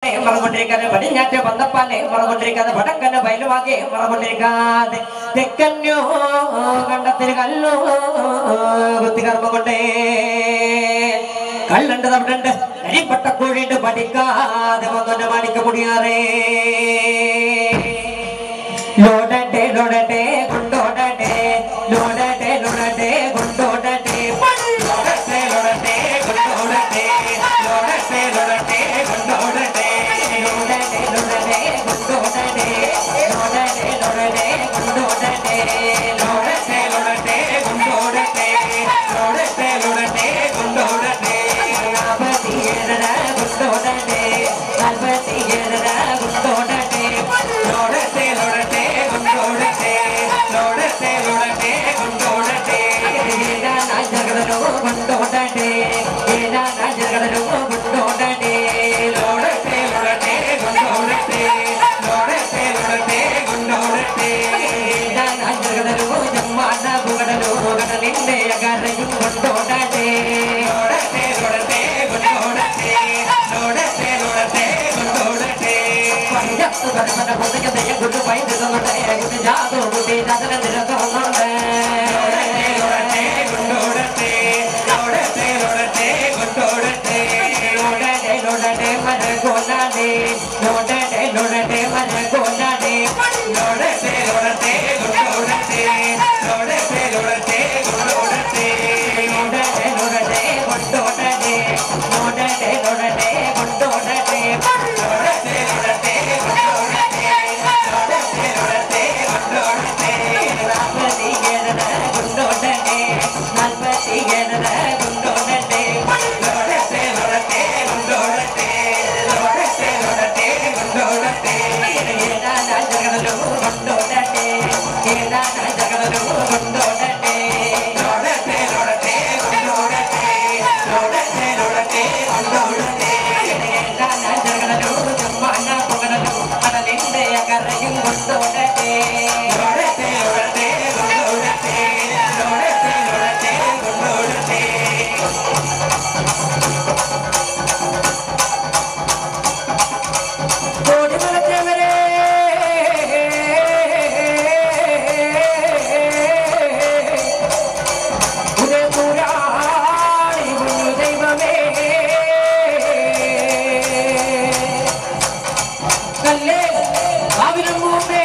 മറകൊണ്ടിരിക്കാതെ പടിഞ്ഞാറ്റ് വന്നപ്പാലെ മറകൊണ്ടിരിക്കാതെ വടക്കന് ബയലുവാകെ മറകൊണ്ടിരിക്കാതെ തെക്കന്നോ കണ്ടത്തിൽ കല്ലോ വൃത്തികർമ്മ കൊണ്ടേ കള്ളുണ്ട് തവിടുണ്ട് കരിപ്പട്ട കോഴിണ്ട് പഠിക്കാതെ വന്നോന്റെ മാണിക്ക മുടിയാറേ ലോടട്ടെ ലോടട്ടെ കൊണ്ടോടട്ടെ ലോടട്ടെ ലോടട്ടെ കൊണ്ടോടട്ടെ ലോടട്ടെ ലോടട്ടെ കൊണ്ടോടട്ടെ ലോടട്ടെ ലോടട്ടെ കൊണ്ടോടട്ടെ ലോടട്ടെ ലോടട്ടെ കൊണ്ടോടട്ടെ ലോടട്ടെ ലോടട്ടെ കൊണ്ടോടട്ടെ ലോടട്ടെ ലോടട്ടെ കൊണ്ടോടട്ടെ ലോടട്ടെ ലോടട്ടെ കൊണ്ടോടട്ടെ നാൽപ്പത്തിയേഴര കൊണ്ടോടട്ടെ നാൽപ്പത്തിയേഴര കൊണ്ടോടട്ടെ ലോടട്ടെ ലോടട്ടെ കൊണ്ടോടട്ടെ ലോടട്ടെ ലോടട്ടെ കൊണ്ടോടട്ടെ ജഗതലോ കൊണ്ടോടട്ടെ ജഗതലോ കൊണ്ടോടട്ടെ ലോടട്ടെ ലോടട്ടെ കൊണ്ടോടട്ടെ ലോടട്ടെ ലോടട്ടെ കൊണ്ടോടട്ടെ ജഗതലോ ജമ്മാന പുകടലോ കടലിന്റെ അകരയും കൊണ്ടോടട്ടെ ലോടട്ടെ ലോടട്ടെ കൊണ്ടോടട്ടെ ലോടട്ടെ ലോടട്ടെ കൊണ്ടോടട്ടെ പഞ്ചത്ത് കടമന പൊതുകതയെ ഗുരു പൈതൃകങ്ങളുടെ ഗുരു ജാതോ ഗുരു ജാതന നിരത്തോന്നുണ്ട് ലോടട്ടെ കൊണ്ടോടട്ടെ ലോടട്ടെ ലോടട്ടെ കൊണ്ടോടട്ടെ ലോടട്ടെ ലോടട്ടെ മര കൊണ്ടാടേ ലോടട്ടെ ലോടട്ടെ മര കൊണ്ടാടേ ലോടട്ടെ ലോടട്ടെ കൊണ്ടോടട്ടെ ലോടട്ടെ ലോടട്ടെ കൊണ്ടോടട്ടെ ലോടട്ടെ ലോടട്ടെ കൊണ്ടോടട്ടെ ലോടട്ടെ ലോടട്ടെ കൊണ്ടോടട്ടെ ലോടട്ടെ ലോടട്ടെ കൊണ്ടോടട്ടെ ലോടട്ടെ ലോടട്ടെ കൊണ്ടോടട്ടെ നാൽപ്പത്തിയേഴര കൊണ്ടോടട്ടെ നാൽപ്പത്തിയേഴര കൊണ്ടോടട്ടെ ലോടട്ടെ ലോടട്ടെ കൊണ്ടോടട്ടെ ലോടട്ടെ ലോടട്ടെ കൊണ്ടോടട്ടെ ഏഴാന ജഗതലോ കൊണ്ടോടട്ടെ ഏഴാന ജഗതലോ കൊണ്ടോടട്ടെ ലോടട്ടെ ലോടട്ടെ കൊണ്ടോടട്ടെ ലോടട്ടെ ലോടട്ടെ കൊണ്ടോടട്ടെ ഏഴാന ജഗതലോ ജമ്മാന പുകടലോ കടലിന്റെ അകരയും കൊണ്ടോടട്ടെ ലോടട്ടെ ലോടട്ടെ കൊണ്ടോടട്ടെ ലോടട്ടെ ലോടട്ടെ കൊണ്ടോടട്ടെ കോടി മലച്ചവരെ ഉദയപുരാണി കുഞ്ഞു ദൈവമേ കല്ലേ കാവിലും മുമ്പേ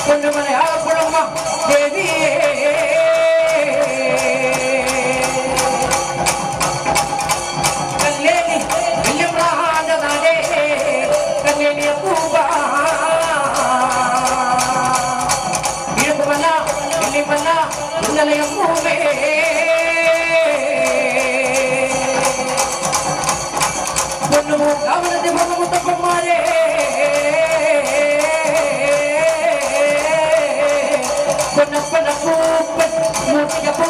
പൊന്നുമലയാളപ്പുഴമ്മ ദേവിയേ കല്ലേനി വില്യമ്രാജനാടേ കല്ലേനിയ പൂവ ഇഴുപ്പമല്ല വില്യമല്ല ഇന്നലെയ പൂവേ പൊന്നു ഗവനത്തെ പൊന്നുമുത്തപ്പന്മാരെ പൊന്നപ്പന പൂപ്പൻ മൂർത്തിക പോ